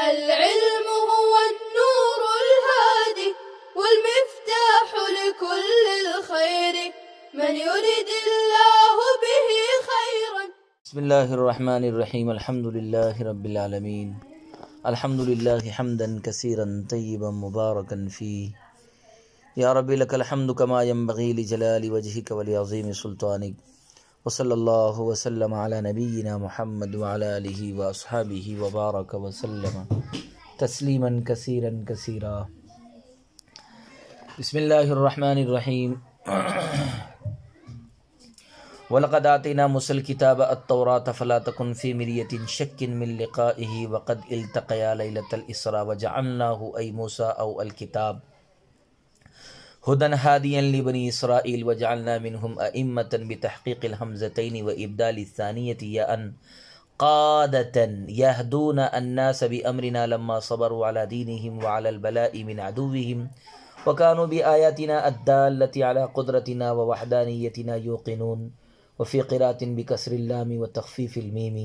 العلم هو النور الهادي والمفتاح لكل الخير من يريد الله به خيرا. بسم الله الرحمن الرحيم. الحمد لله رب العالمين. الحمد لله حمدا كثيرا طيبا مباركا فيه. يا رب لك الحمد كما ينبغي لجلال وجهك ولعظيم سلطانك. وصلى الله وسلم على نبينا محمد وعلى آله وأصحابه وبارك وسلم تسليما كثيرا كثيرا. بسم الله الرحمن الرحيم. وَلَقَدْ آتَيْنَا مُوسَى الْكِتَابَ التَّوْرَاةَ فَلَا تَكُنْ فِي مِرْيَةٍ شَكٍّ مِّن لِقَائِهِ وَقَدْ الْتَقَيَا لَيْلَةَ الْإِسْرَاءِ وَجَعَلْنَاهُ أَيْ مُوسَى أَوْ الْكِتَابَ هُدًى هَادِيًا لِبَنِي إِسْرَائِيلَ وَجَعَلْنَا مِنْهُمْ أَئِمَّةً بِتَحْقِيقِ الْهَمْزَتَيْنِ وَإِبْدَالِ الثَّانِيَةِ يَاءً قَادَةً يَهْدُونَ النَّاسَ بِأَمْرِنَا لَمَّا صَبَرُوا عَلَى دِينِهِمْ وَعَلَى الْبَلَاءِ مِنْ عَدُوِّهِمْ وَكَانُوا بِآيَاتِنَا الدَّالَّةِ عَلَى قُدْرَتِنَا وَوَحْدَانِيَّتِنَا يُوقِنُونَ. وفي قراءة بكسر اللام وتخفيف الميم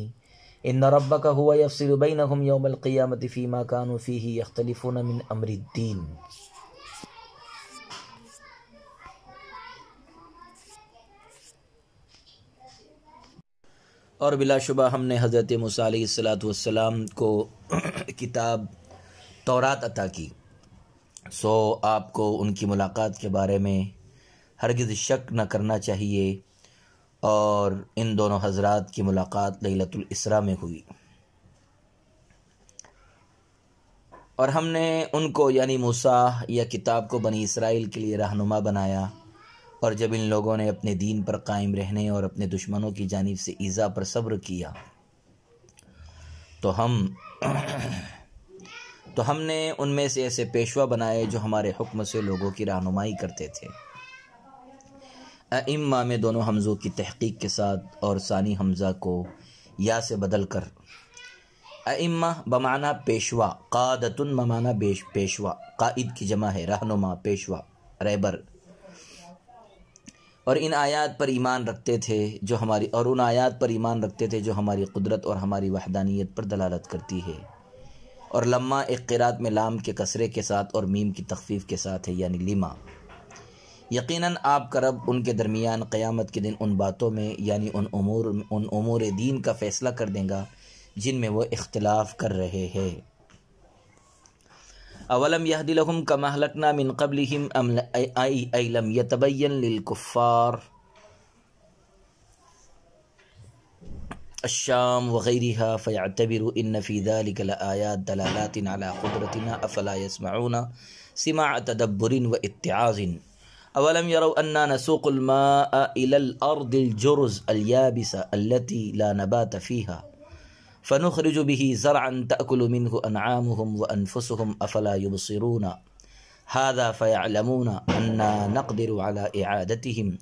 إن ربك هو يفصل بينهم يوم القيامة فيما كانوا فيه يختلفون من أمر الدين. اور بلا شبہ ہم نے حضرت موسیٰ علیہ السلام کو کتاب تورات عطا کی، سو آپ کو ان کی ملاقات کے بارے میں ہرگز شک نہ کرنا چاہیے، اور ان دونوں حضرات کی ملاقات لیلۃ الاسراء میں ہوئی، اور ہم نے ان کو یعنی موسیٰ یا کتاب کو بنی اسرائیل کے لیے رہنما بنایا، اور جب ان لوگوں نے اپنے دین پر قائم رہنے اور اپنے دشمنوں کی جانب سے ایذا پر صبر کیا تو ہم نے ان میں سے ایسے پیشوا بنائے جو ہمارے حکم سے لوگوں کی رہنمائی کرتے تھے۔ ائمہ میں دونوں حمزوں کی تحقیق کے ساتھ اور ثانی حمزہ کو یا سے بدل کر ائمہ بمعنی پیشوا، قادتن بمعنی پیشوا، قائد کی جمع ہے، رہنما، پیشوا، رہبر، اور ان آیات پر ایمان رکھتے تھے جو ہماری قدرت اور ہماری وحدانیت پر دلالت کرتی ہے۔ اور لما ایک قرات میں لام کے کسرے کے ساتھ اور میم کی تخفیف کے ساتھ ہے، یعنی لما۔ یقیناً آپ کا رب ان کے درمیان قیامت کے دن ان باتوں میں یعنی ان امور دین کا فیصلہ کر دے گا جن میں وہ اختلاف کر رہے ہیں۔ اولم یہد لہم کما اہلکنا من قبلہم ای لم یتبین للکفار الشام وغیرها فیعتبروا ان فی ذلک لآیات دلالات علی قدرتنا افلا یسمعون سماع تدبر واتعاظ اولم يروا أننا نسوق الماء إلى الأرض الجرز اليابسة التي لا نبات فيها فنخرج به زرعا تأكل منه أنعامهم وأنفسهم أفلا يبصرون هذا فيعلمون أننا نقدر على إعادتهم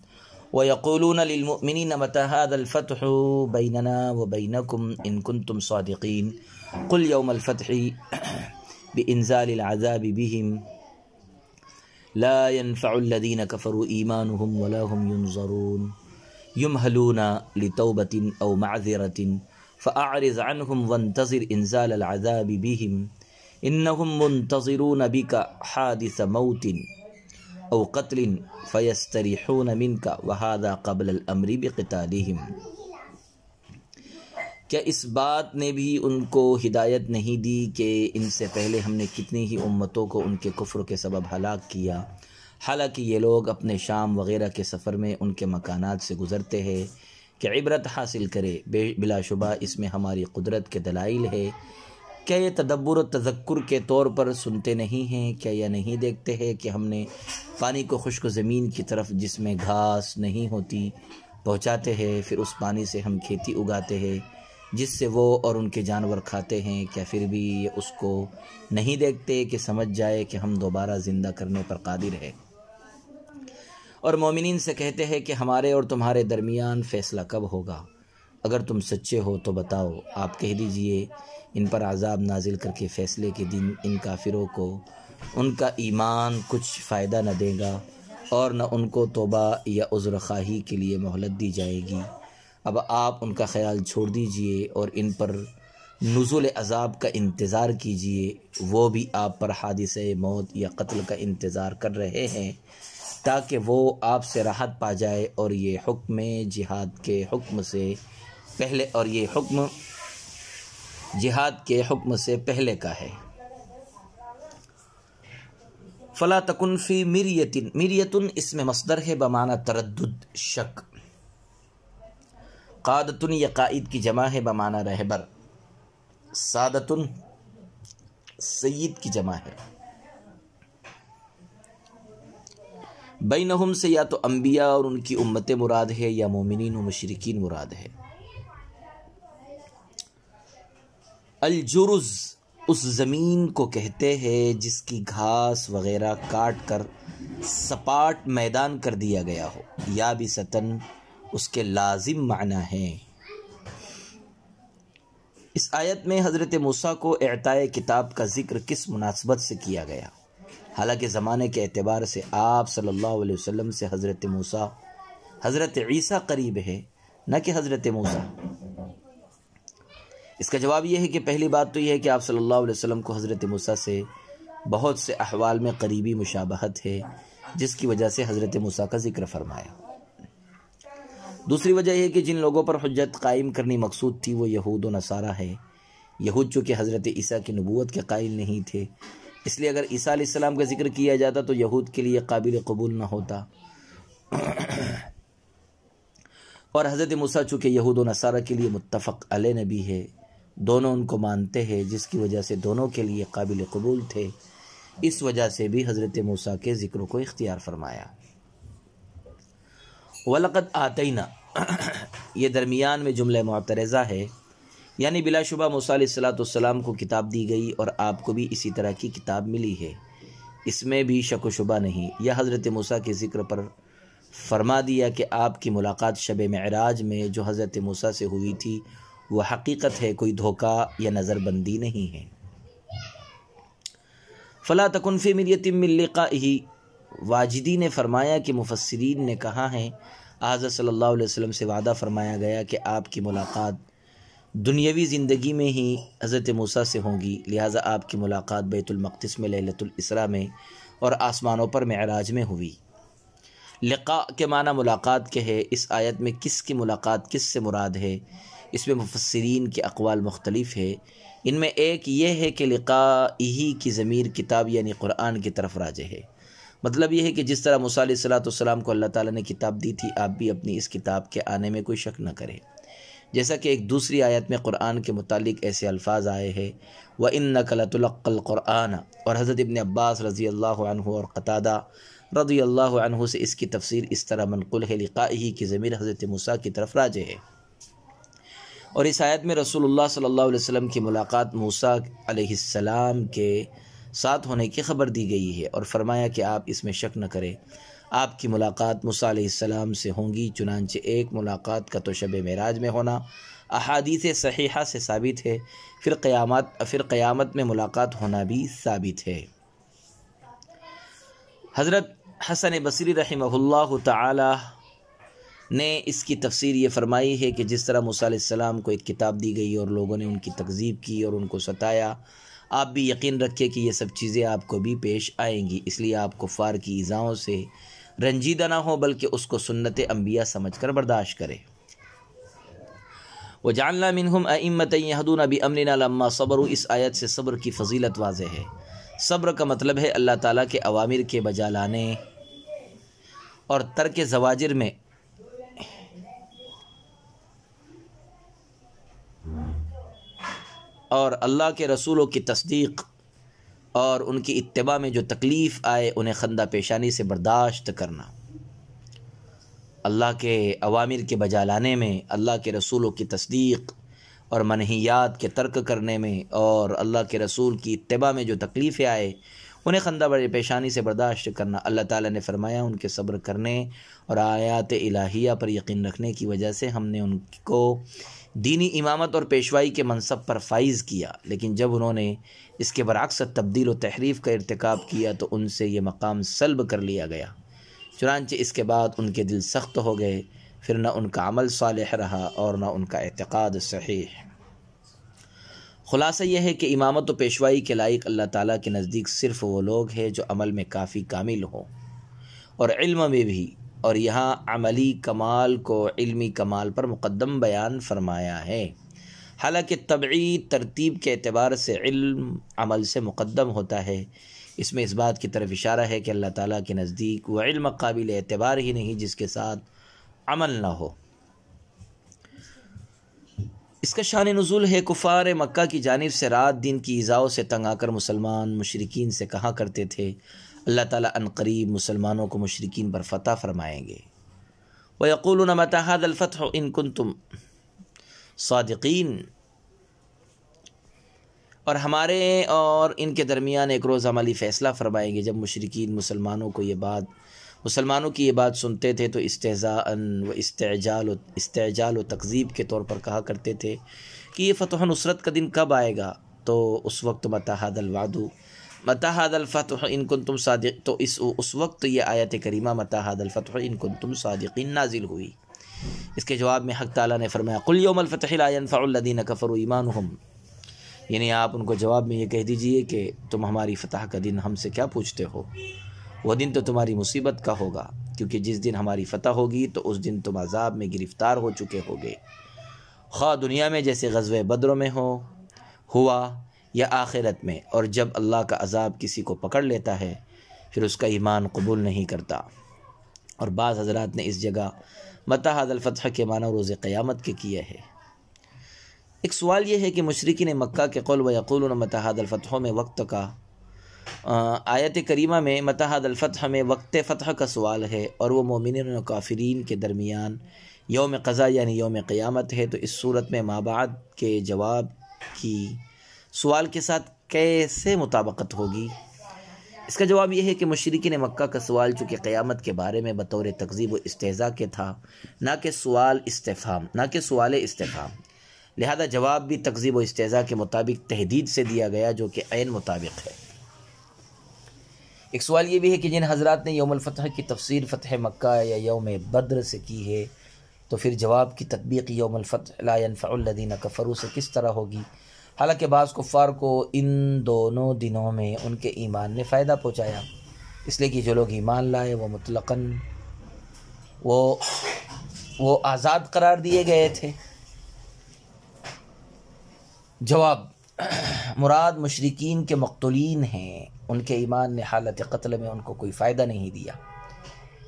ويقولون للمؤمنين متى هذا الفتح بيننا وبينكم إن كنتم صادقين قل يوم الفتح بإنزال العذاب بهم لا ينفع الذين كفروا إيمانهم ولا هم ينظرون يمهلون لتوبة أو معذرة فأعرض عنهم وانتظر إنزال العذاب بهم إنهم منتظرون بك حادث موت أو قتل فيستريحون منك وهذا قبل الأمر بقتالهم۔ کیا اس بات نے بھی ان کو ہدایت نہیں دی کہ ان سے پہلے ہم نے کتنی ہی امتوں کو ان کے کفر کے سبب ہلاک کیا، حالانکہ یہ لوگ اپنے شام وغیرہ کے سفر میں ان کے مکانات سے گزرتے ہیں کہ عبرت حاصل کرے۔ بلا شبہ اس میں ہماری قدرت کے دلائل ہے۔ کیا یہ تدبر و تذکر کے طور پر سنتے نہیں ہیں؟ کیا یہ نہیں دیکھتے ہیں کہ ہم نے پانی کو خشک زمین کی طرف جس میں گھاس نہیں ہوتی پہنچاتے ہیں، پھر اس پانی سے ہم کھیتی اگاتے ہیں جس سے وہ اور ان کے جانور کھاتے ہیں؟ کیا پھر بھی یہ اس کو نہیں دیکھتے کہ سمجھ جائے کہ ہم دوبارہ زندہ کرنے پر قادر ہے؟ اور مومنین سے کہتے ہیں کہ ہمارے اور تمہارے درمیان فیصلہ کب ہوگا؟ اگر تم سچے ہو تو بتاؤ۔ آپ کہہ دیجئے ان پر عذاب نازل کر کے فیصلے کے دن ان کافروں کو ان کا ایمان کچھ فائدہ نہ دے گا، اور نہ ان کو توبہ یا عذر خواہی کے لیے مہلت دی جائے گی۔ اب آپ ان کا خیال چھوڑ دیجئے اور ان پر نزول عذاب کا انتظار کیجئے، وہ بھی آپ پر حادثہ موت یا قتل کا انتظار کر رہے ہیں تاکہ وہ آپ سے راحت پا جائے، اور یہ حکم جہاد کے حکم سے پہلے کا ہے۔ فلا تکن فی مریۃ، مریۃ اسم مصدر ہے بمعنی تردد، شک۔ قادۃ یہ قائد کی جمع ہے بمعنی رہبر۔ سادۃ سید کی جمع ہے۔ بینہم سے یا تو انبیاء اور ان کی امتیں مراد ہے، یا مومنین و مشرکین مراد ہے۔ الجرز اس زمین کو کہتے ہیں جس کی گھاس وغیرہ کاٹ کر سپاٹ میدان کر دیا گیا ہو، یا بھی ستن اس کے لازم معنی ہیں۔ اس آیت میں حضرت موسیٰ کو اعطاء کتاب کا ذکر کس مناسبت سے کیا گیا؟ حالانکہ زمانے کے اعتبار سے آپ صلی اللہ علیہ وسلم سے حضرت موسیٰ حضرت عیسیٰ قریب ہے، نہ کہ حضرت موسیٰ۔ اس کا جواب یہ ہے کہ پہلی بات تو یہ ہے کہ آپ صلی اللہ علیہ وسلم کو حضرت موسیٰ سے بہت سے احوال میں قریبی مشابہت ہے، جس کی وجہ سے حضرت موسیٰ کا ذکر فرمایا۔ دوسری وجہ یہ کہ جن لوگوں پر حجت قائم کرنی مقصود تھی وہ یہود و نصارہ ہے۔ یہود چونکہ حضرت عیسیٰ کی نبوت کے قائل نہیں تھے، اس لیے اگر عیسیٰ علیہ السلام کا ذکر کیا جاتا تو یہود کے لیے قابل قبول نہ ہوتا، اور حضرت موسیٰ چونکہ یہود و نصارہ کے لیے متفق علیہ نبی ہے، دونوں ان کو مانتے ہیں، جس کی وجہ سے دونوں کے لیے قابل قبول تھے، اس وجہ سے بھی حضرت موسیٰ کے ذکر کو اختیار فرمایا۔ وَلَقَدْ آتَيْنَا یہ درمیان میں جملہ معترضہ ہے، یعنی بلا شبہ موسیٰ علیہ السلام کو کتاب دی گئی اور آپ کو بھی اسی طرح کی کتاب ملی ہے، اس میں بھی شک و شبہ نہیں۔ یا حضرت موسیٰ کے ذکر پر فرما دیا کہ آپ کی ملاقات شب معراج میں جو حضرت موسیٰ سے ہوئی تھی وہ حقیقت ہے، کوئی دھوکہ یا نظر بندی نہیں ہے۔ فلا تکن فی مریۃ من لقائہ، واجدی نے فرمایا کہ مفسرین نے کہا ہے حضرت صلی اللہ علیہ وسلم سے وعدہ فرمایا گیا کہ آپ کی ملاقات دنیاوی زندگی میں ہی حضرت موسیٰ سے ہوگی، لہٰذا آپ کی ملاقات بیت المقدس میں لیلۃ الاسراء میں اور آسمانوں پر معراج میں ہوئی۔ لقاء کے معنی ملاقات کے ہے۔ اس آیت میں کس کی ملاقات کس سے مراد ہے، اس میں مفسرین کے اقوال مختلف ہے۔ ان میں ایک یہ ہے کہ لقائہ کی ضمیر کتاب یعنی قرآن کی طرف راجع ہے، مطلب یہ ہے کہ جس طرح موسیٰ علیہ السلام کو اللہ تعالیٰ نے کتاب دی تھی، آپ بھی اپنی اس کتاب کے آنے میں کوئی شک نہ کریں، جیسا کہ ایک دوسری آیت میں قرآن کے متعلق ایسے الفاظ آئے ہیں وَإِنَّكَ لَتُلَقَّى الْقُرْآنَ، اور حضرت ابن عباس رضی اللہ عنہ اور قتادہ رضی اللہ عنہ سے اس کی تفسیر اس طرح منقول ہے، لقائہ کی ضمیر حضرت موسیٰ کی طرف راجع ہے۔ اور اس آیت میں رسول اللہ صلی اللہ علیہ وسلم کی ملاقات موسیٰ علیہ السلام کے ساتھ ہونے کی خبر دی گئی ہے، اور فرمایا کہ آپ اس میں شک نہ کریں، آپ کی ملاقات موسیٰ علیہ السلام سے ہوں گی۔ چنانچہ ایک ملاقات کا تو شب معراج میں ہونا احادیث صحیحہ سے ثابت ہے، پھر قیامت میں ملاقات ہونا بھی ثابت ہے۔ حضرت حسن بصری رحمہ اللہ تعالی نے اس کی تفسیر یہ فرمائی ہے کہ جس طرح موسیٰ علیہ السلام کو ایک کتاب دی گئی اور لوگوں نے ان کی تکذیب کی اور ان کو ستایا، آپ بھی یقین رکھیں کہ یہ سب چیزیں آپ کو بھی پیش آئیں گی، اس لیے آپ کفار کی ایذاؤں سے رنجیدہ نہ ہو بلکہ اس کو سنت انبیاء سمجھ کر برداشت کرے۔ وَجَعَلْنَا مِنْهُمْ أَئِمَّةً يَهْدُونَ بِأَمْرِنَا لَمَّا صَبَرُوا، اس آیت سے صبر کی فضیلت واضح ہے۔ صبر کا مطلب ہے اللہ تعالیٰ کے اوامر کے بجا لانے اور ترک زواجر میں اور اللہ کے رسولوں کی تصدیق اور ان کی اتباع میں جو تکلیف آئے انہیں خندہ پیشانی سے برداشت کرنا۔ اللہ کے اوامر کے بجا لانے میں، اللہ کے رسولوں کی تصدیق اور منہیات کے ترک کرنے میں، اور اللہ کے رسول کی اتباع میں جو تکلیفیں آئے انہیں خندہ پیشانی سے برداشت کرنا۔ اللہ تعالیٰ نے فرمایا ان کے صبر کرنے اور آیات الہیہ پر یقین رکھنے کی وجہ سے ہم نے ان کو دینی امامت اور پیشوائی کے منصب پر فائز کیا، لیکن جب انہوں نے اس کے برعکس تبدیل و تحریف کا ارتکاب کیا تو ان سے یہ مقام سلب کر لیا گیا، چنانچہ اس کے بعد ان کے دل سخت ہو گئے، پھر نہ ان کا عمل صالح رہا اور نہ ان کا اعتقاد صحیح۔ خلاصہ یہ ہے کہ امامت و پیشوائی کے لائق اللہ تعالیٰ کے نزدیک صرف وہ لوگ ہیں جو عمل میں کافی کامل ہوں اور علم میں بھی، اور یہاں عملی کمال کو علمی کمال پر مقدم بیان فرمایا ہے، حالانکہ طبعی ترتیب کے اعتبار سے علم عمل سے مقدم ہوتا ہے۔ اس میں اس بات کی طرف اشارہ ہے کہ اللہ تعالیٰ کے نزدیک وہ علم قابل اعتبار ہی نہیں جس کے ساتھ عمل نہ ہو۔ اس کا شان نزول ہے، کفار مکہ کی جانب سے رات دن کی ایذاؤں سے تنگ آ کر مسلمان مشرکین سے کہا کرتے تھے اللہ تعالیٰ ان قریب مسلمانوں کو مشرکین پر فتح فرمائیں گے۔ وَيَقُولُونَ مَتَى هَذَا الْفَتْحُ إِن كُنتُمْ صادقین، اور ہمارے اور ان کے درمیان ایک روز عملی فیصلہ فرمائیں گے۔ جب مشرکین مسلمانوں کی یہ بات سنتے تھے تو استہزاءً و استعجال و تکذیب کے طور پر کہا کرتے تھے کہ یہ فتح و نصرت کا دن کب آئے گا؟ تو اس وقت متی ھذا الوعد متی ھذا الفتح ان کنتم صادق، تو اس وقت یہ آیت کریمہ متی ھذا الفتح ان کنتم صادقین نازل ہوئی۔ اس کے جواب میں حق تعالیٰ نے فرمایا قل یوم الفتح لا ينفع الذین کفروا ایمانہم، یعنی آپ ان کو جواب میں یہ کہہ دیجئے کہ تم ہماری فتح کا دن ہم سے کیا پوچھتے ہو، وہ دن تو تمہاری مصیبت کا ہوگا، کیونکہ جس دن ہماری فتح ہوگی تو اس دن تم عذاب میں گرفتار ہو چکے ہوگے، خواہ دنیا میں جیسے غزوہ بدر میں ہوا یا آخرت میں، اور جب اللہ کا عذاب کسی کو پکڑ لیتا ہے پھر اس کا ایمان قبول نہیں کرتا۔ اور بعض حضرات نے اس جگہ متی ھذا الفتح کے معنی روز قیامت کے کیے ہے۔ ایک سوال یہ ہے کہ مشرکین مکہ کے قول وَيَقُولُونَ مَتَى ھذَا الْفَتْحُ میں وقت کا آیت کریمہ میں متی ھذا الفتح میں وقت فتح کا سوال ہے، اور وہ مومنین و کافرین کے درمیان یوم قضا یعنی یوم قیامت ہے، تو اس صورت میں ما بعد کے جواب کی سوال کے ساتھ کیسے مطابقت ہوگی؟ اس کا جواب یہ ہے کہ مشرکین مکہ کا سوال چونکہ قیامت کے بارے میں بطور تکذیب و استہزاء کے تھا، نہ کہ سوال استفہام، لہذا جواب بھی تکذیب و استہزاء کے مطابق تہدید سے دیا گیا جو کہ عین مطابق ہے۔ ایک سوال یہ بھی ہے کہ جن حضرات نے یوم الفتح کی تفسیر فتح مکہ یا یوم بدر سے کی ہے تو پھر جواب کی تطبیق یوم الفتح لا ينفع الذین کفروا سے کس طرح ہوگی؟ حالانکہ بعض کفار کو ان دونوں دنوں میں ان کے ایمان نے فائدہ پہنچایا، اس لیے کہ جو لوگ ایمان لائے وہ مطلقاً وہ آزاد قرار دیے گئے تھے۔ جواب مراد مشرکین کے مقتولین ہیں، ان کے ایمان نے حالت قتل میں ان کو کوئی فائدہ نہیں دیا،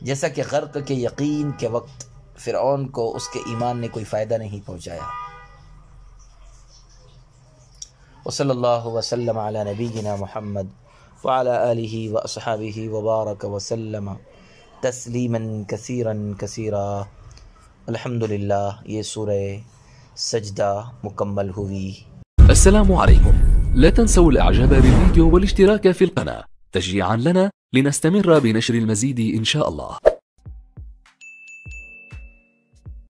جیسا کہ غرق کے یقین کے وقت فرعون کو اس کے ایمان نے کوئی فائدہ نہیں پہنچایا۔ وصلی اللہ وسلم علی نبینا محمد وعلی آلہ واصحابہ وبارک وسلم تسلیما کثیرا کثیرا۔ الحمدللہ، یہ سورہ سجدہ مکمل ہوئی۔ السلام عليكم، لا تنسوا الاعجاب بالفيديو والاشتراك في القناة تشجيعا لنا لنستمر بنشر المزيد إن شاء الله.